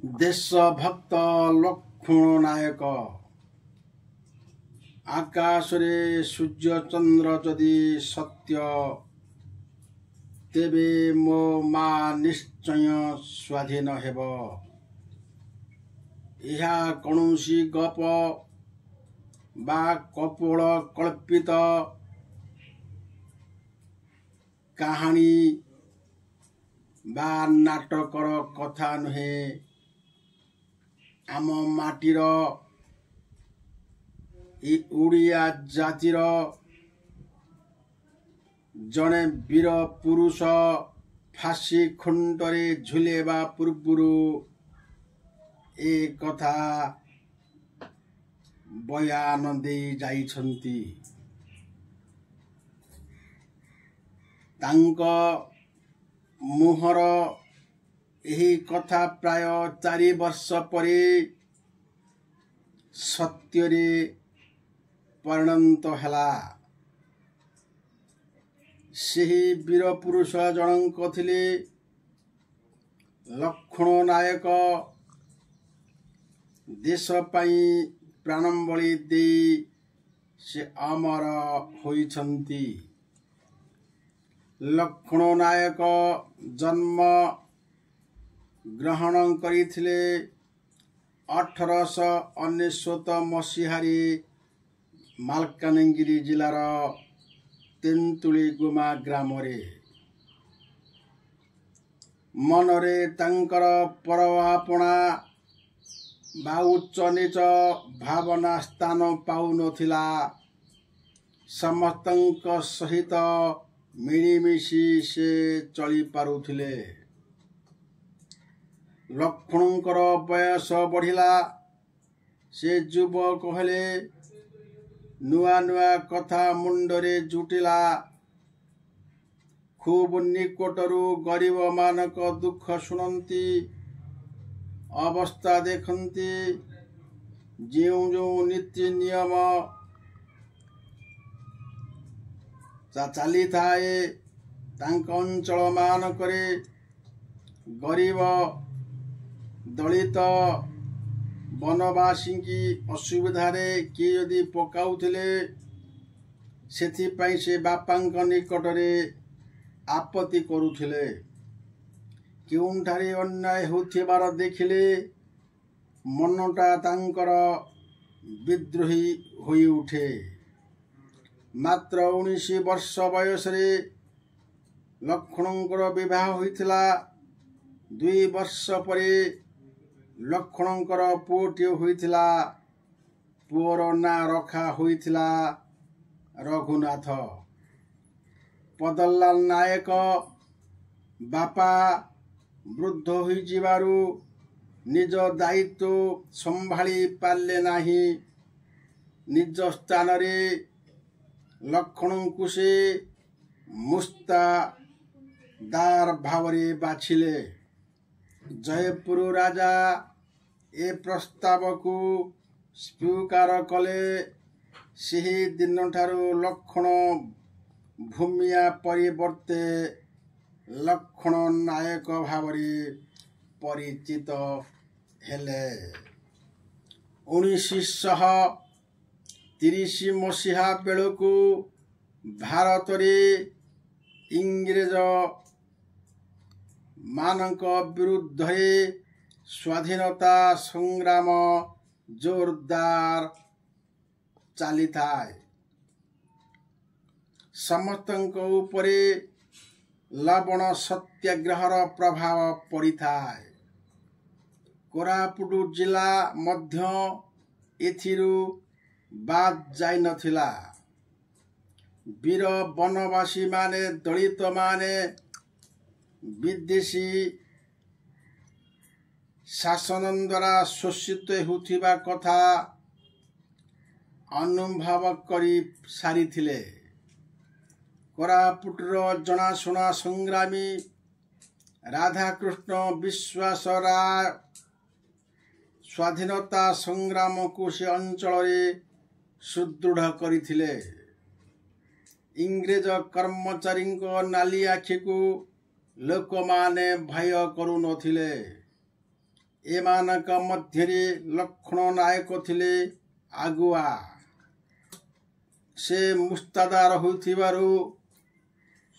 ଦେଶଭକ୍ତ ଲକ୍ଷ୍ମଣ ନାୟକ। ଆକାଶରେ ସୂର୍ଯ୍ୟଚନ୍ଦ୍ର ଯଦି ସତ୍ୟ, ତେବେ ମୋ ମା ନିଶ୍ଚୟ ସ୍ୱାଧୀନ ହେବ। ଏହା କୌଣସି ଗପ ବା କପୋଳ କଳ୍ପିତ କାହାଣୀ ବା ନାଟକର କଥା ନୁହେଁ। ଆମ ମାଟିର ଓଡ଼ିଆ ଜାତିର ଜଣେ ବୀର ପୁରୁଷ ଫାଶୀ ଖୁଣ୍ଟରେ ଝୁଲିବା ପୂର୍ବରୁ ଏ କଥା ବୟାନ ଦେଇ ଯାଇଛନ୍ତି। ତାଙ୍କ ମୁହଁର ଏହି କଥା ପ୍ରାୟ 4 ବର୍ଷ ପରେ ସତ୍ୟରେ ପରିଣତ ହେଲା। ସେହି ବୀର ପୁରୁଷ ଜଣକ ଥିଲେ ଲକ୍ଷ୍ମଣ ନାୟକ। ଦେଶ ପାଇଁ ପ୍ରାଣବଳି ଦେଇ ସେ ଅମର ହୋଇଛନ୍ତି। ଲକ୍ଷ୍ମଣ ନାୟକ ଜନ୍ମ ଗ୍ରହଣ କରିଥିଲେ 1899 ମସିହାରେ ମାଲକାନଗିରି ଜିଲ୍ଲାର ତେନ୍ତୁଳିଗୁମା ଗ୍ରାମରେ। ମନରେ ତାଙ୍କର ପରଆପଣା ବା ଉଚ୍ଚ ନିଚ ଭାବନା ସ୍ଥାନ ପାଉନଥିଲା। ସମସ୍ତଙ୍କ ସହିତ ମିଳିମିଶି ସେ ଚଳିପାରୁଥିଲେ। ଲକ୍ଷ୍ମଣଙ୍କର ବୟସ ବଢ଼ିଲା। ସେ ଯୁବକ ହେଲେ। ନୂଆ ନୂଆ କଥା ମୁଣ୍ଡରେ ଜୁଟିଲା। ଖୁବ୍ ନିକଟରୁ ଗରିବମାନଙ୍କ ଦୁଃଖ ଶୁଣନ୍ତି, ଅବସ୍ଥା ଦେଖନ୍ତି। ଯେଉଁ ଯେଉଁ ନୀତି ନିୟମ ଚାଲିଥାଏ ତାଙ୍କ ଅଞ୍ଚଳ ମାନଙ୍କରେ ଗରିବ ଦଳିତ ବନବାସୀଙ୍କି ଅସୁବିଧାରେ କିଏ ଯଦି ପକାଉଥିଲେ, ସେଥିପାଇଁ ସେ ବାପାଙ୍କ ନିକଟରେ ଆପତ୍ତି କରୁଥିଲେ। କେଉଁଠାରେ ଅନ୍ୟାୟ ହେଉଥିବାର ଦେଖିଲେ ମନଟା ତାଙ୍କର ବିଦ୍ରୋହୀ ହୋଇଉଠେ। ମାତ୍ର 19 ବର୍ଷ ବୟସରେ ଲକ୍ଷ୍ମଣଙ୍କର ବିବାହ ହୋଇଥିଲା। 2 ବର୍ଷ ପରେ ଲକ୍ଷ୍ମଣଙ୍କର ପୁଅଟିଏ ହୋଇଥିଲା। ପୁଅର ନାଁ ରଖା ହୋଇଥିଲା ରଘୁନାଥ। ପଦଲାଲ ନାୟକ ବାପା ବୃଦ୍ଧ ହୋଇଯିବାରୁ ନିଜ ଦାୟିତ୍ୱ ସମ୍ଭାଳି ପାରିଲେ ନାହିଁ। ନିଜ ସ୍ଥାନରେ ଲକ୍ଷ୍ମଣଙ୍କୁ ସେ ମୁସ୍ତାଦାର ଭାବରେ ବାଛିଲେ। ଜୟପୁର ରାଜା ଏ ପ୍ରସ୍ତାବକୁ ସ୍ୱୀକାର କଲେ। ସେହି ଦିନଠାରୁ ଲକ୍ଷ୍ମଣ ଭୂମିଆ ପରିବର୍ତ୍ତେ ଲକ୍ଷ୍ମଣ ନାୟକ ଭାବରେ ପରିଚିତ ହେଲେ। 1930 ମସିହା ବେଳକୁ ଭାରତରେ ଇଂରେଜ ମାନଙ୍କ ବିରୁଦ୍ଧରେ ସ୍ୱାଧୀନତା ସଂଗ୍ରାମ ଜୋରଦାର ଚାଲିଥାଏ। ସମସ୍ତଙ୍କ ଉପରେ ଲବଣ ସତ୍ୟାଗ୍ରହର ପ୍ରଭାବ ପଡ଼ିଥାଏ। କୋରାପୁଟ ଜିଲ୍ଲା ମଧ୍ୟ ଏଥିରୁ ବାଦ୍ ଯାଇନଥିଲା। ବୀର ବନବାସୀମାନେ ଦଳିତମାନେ ବିଦେଶୀ ଶାସନ ଦ୍ୱାରା ଶୋଷିତ ହେଉଥିବା କଥା ଅନୁଭବ କରି ସାରିଥିଲେ। କୋରାପୁଟର ଜଣାଶୁଣା ସଂଗ୍ରାମୀ ରାଧାକୃଷ୍ଣ ବିଶ୍ୱାସ ରାୟ ସ୍ୱାଧୀନତା ସଂଗ୍ରାମକୁ ସେ ଅଞ୍ଚଳରେ ସୁଦୃଢ଼ କରିଥିଲେ। ଇଂରେଜ କର୍ମଚାରୀଙ୍କ ନାଲି ଆଖିକୁ ଲୋକମାନେ ଭୟ କରୁନଥିଲେ। एमानक मध्यरे लक्ष्मण नायक थिले आगुआ। से मुस्तादार होइथिबारु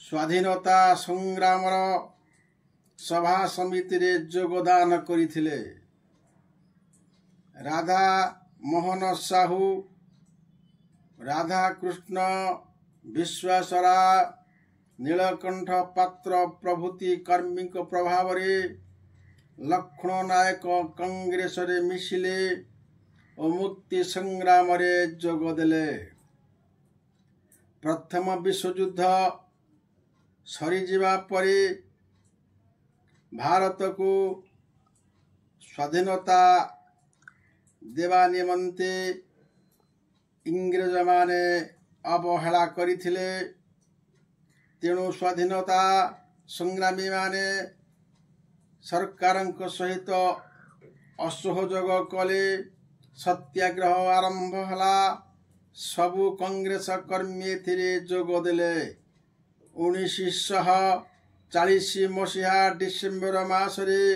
स्वाधीनता संग्रामर सभा समिति रे योगदान करिथिले। राधा मोहन साहू, राधा कृष्ण विश्वासरा, नीलकंठ पात्र प्रभृति कर्मी प्रभाव रे लक्ष्मण नायक कांग्रेस रे मिशिले और मुक्ति संग्राम रे जोग देले। प्रथम विश्वयुद्ध सरीजिबा परे भारत को स्वाधीनता देवा निमंते इंग्रेज माने अवहेला करिथिले। तेणु स्वाधीनता संग्रामी माने सरकारଙ୍କ सहित असहयोग कले। सत्याग्रह आरंभ हला। सबु कांग्रेस कर्मी एथिरे जोग देले। 1940 मसीहा डिसेम्बर मासरे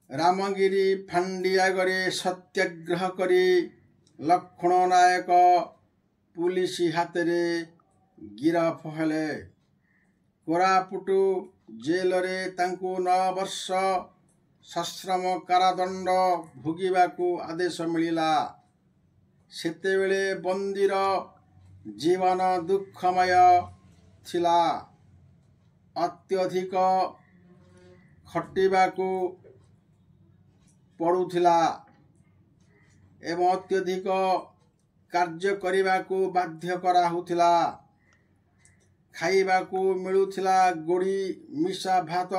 रामगिरी फांडी आगरे सत्याग्रह करी लक्ष्मण नायक पुलिस हाथरे गिरफ हेले। कोरापुट जेल रे तांकु 9 वर्ष सश्रम कारादंड भोगिबाकू आदेश मिलिला। सेतेबेले बंदीर जीवन दुखमय थिला। अत्यधिक खटिबाकू पड़ुथिला एवं अत्यधिक कार्य करिबाकू बाध्य करा होथिला। खाइबाकू मिलुथिला गोड़ी मिशा भात,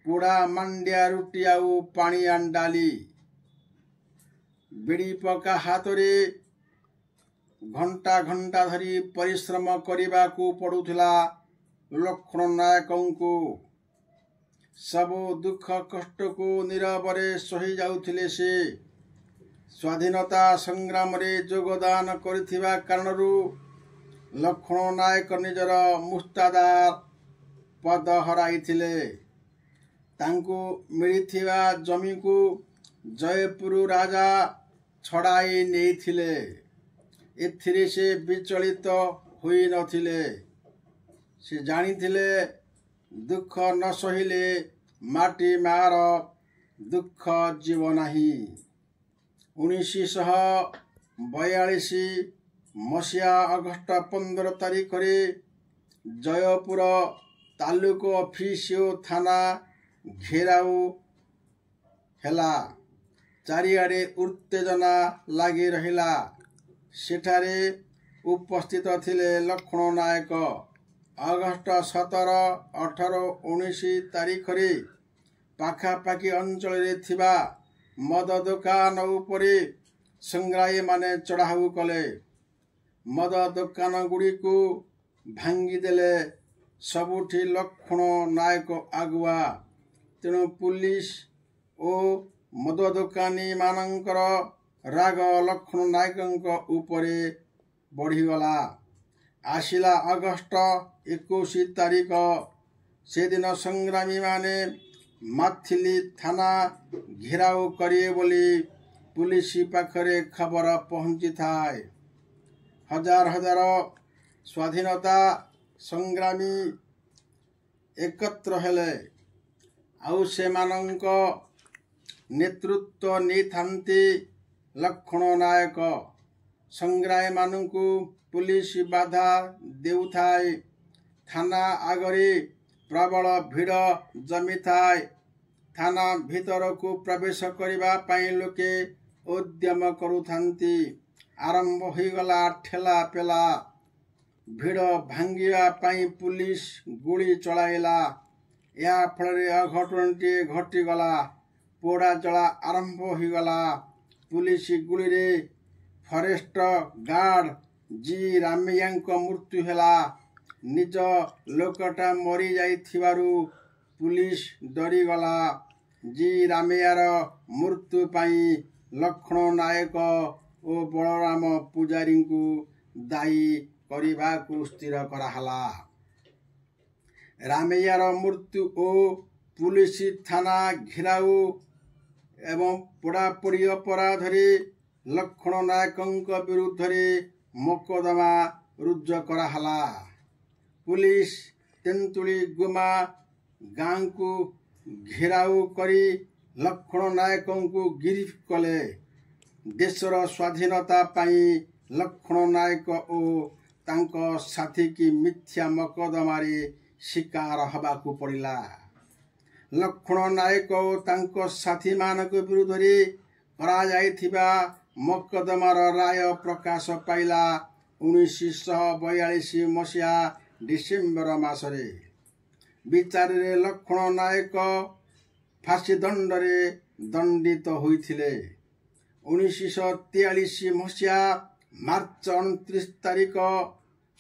पोड़ा मांडिया रुटी आउ पानी अंडाली। बिड़ी पका हाथरे घंटा घंटा धरी परिश्रम करिबाकू पड़ुथिला लक्ष्मण नायकंकू। सबु दुख कष्ट को नीरवरे सही जाउथिले। से स्वाधीनता संग्राम रे योगदान करिथिबा कारणरू लक्ष्मण नायक निजर मुस्तादार पद हराइथिले। तांकू मिलिथिबा जमी को जयपुर राजा छड़ाई नेइथिले। एथिरे से विचलित होई नथिले। से जानिथिले दुख न सहिले माटी मार दुख जीव नाही। 1942 मसीहा अगस्ट 15 तारीख रे जयपुर तालुक ऑफिस थाना घेराऊ हेला। चारिआडे उत्तेजना लागी रहिला। सेठारे उपस्थित थिले लक्ष्मण नायक। अगस्ट 17, 18, 19 तारीख रे पाखापाखी अंचल रे थिबा मद दुकान उपरे संग्राही माने चढ़ाऊ कले। मद दुकान गुड़ी को भांगी देले। सबुठी लक्ष्मण नायक आगुआ। तेणु पुलिस ओ मद दुकानी मानकर राग लक्ष्मण नायक उपरे बढ़ीगला। आसिला अगस्ट 21 तारीख। से दिन संग्रामी माने माथिली थाना घेराऊ करिए बोली पुलिस पाखरे खबर पहुंची थाए। हजार हजार स्वाधीनता संग्रामी एकत्र हेले। आउ सेमानंक नेतृत्व नहीं थांती लक्ष्मण नायक। संग्रामी मानंकु पुलिस बाधा देउथाए। थाना आगरे प्रबल भीड़ जमी थाए। थाना भीतर को प्रवेश करिबा पाई लोके उद्यम करुथांती। आरंभ होइगला ठेला पेला। भीड़ भांगिबा पाई पुलिस गुली चलाइला। या फल अघटनटी घटीगला। पोड़ा जला आरंभ होइगला। पुलिस गुली रे फरेस्ट गार्ड जी रामैया मृत्यु हेला। निज लोकटा मरी जाइथिबारु पुलिस डरीगला। जी रामैयार मृत्यु पाई लक्ष्मण नायक और बलराम पुजारी को दायी करिबा को स्थिर कराहला। रामैयार मृत्यु और पुलिस थाना घेराऊ एवं पोड़ापोड़ी अपराध लक्ष्मण नायक विरुद्ध मोकदमा रुजु कराला। पुलिस तेंतुली गुमा गाँ को घेराऊ करी लक्ष्मण नायक को गिरफ्त कले। देशर स्वाधीनता पाई लक्ष्मण नायक और तांको साथी की मिथ्या मोकदमारे शिकार हबाकू पड़िला। लक्ष्मण नायक और तांको साथी मानक विरुद्ध करा जाइथिबा मोकदमार राय प्रकाश पाइला 1942 मसीहा डिसेम्बर मासरे। विचार लक्ष्मण नायक फांसी दंडरे दंडित होइथिले। 1943 मसीहा मार्च 29 तारिख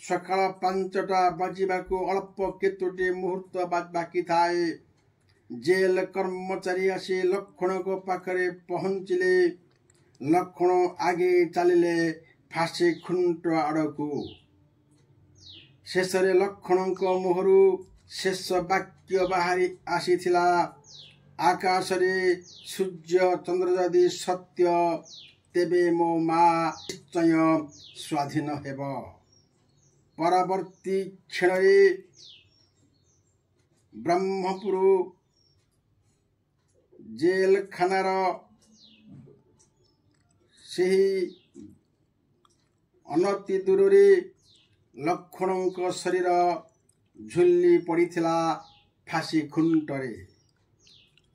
सकाळ 5टा बाजिबाकू अल्प केतोटी मुहूर्त बाकी थाए जेल कर्मचारी आसी लक्ष्मण को पाखरे पहुंचले। लक्ष्मण आगे चलिले फांसी खुंट आड़कू। शेषरे लक्ष्मण को मुहरु शेष वाक्य बाहरी आसीथिला, आकाश रे सूर्य चंद्र जदि सत्य तेबे मो माँ निश्चय स्वाधीन हेब। परवर्ती क्षण ब्रह्मपुर जेल खानार सेही अनति दूर लक्ष्मण शरीर झुली पड़िथिला फांसी खुंटरे।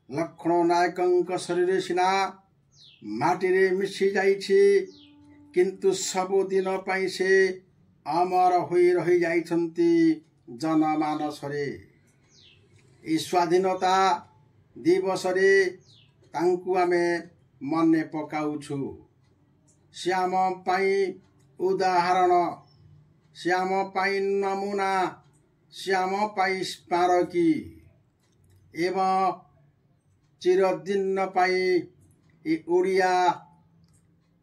लक्ष्मण नायक शरीर सिना माटी मिसी जाइछि, किंतु सबुदिन पाई से अमर होई रही जाइछन्ति जनमानसरे। ई स्वाधीनता दिवस तांकु आमे मने पकाउछु। श्याम पाई उदाहरण, श्याम पाई नमूना, श्याम पाई स्मारकी एवं चिरदिन पाई ओडिया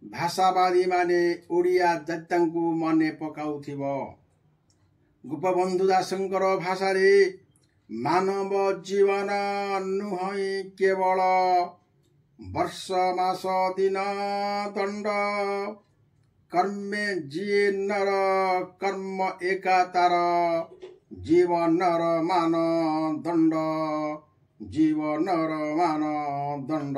भाषावादी माने ओडिया जातिଙ୍କୁ मने पकाउथिब। गोपबंधु दासंकर भाषा रे मानव जीवन नुहई केवल वर्ष मास दिन दंड, कर्मे जिए नर कर्म एकातार, जीवनर मान दंड, जीवनर मान दंड।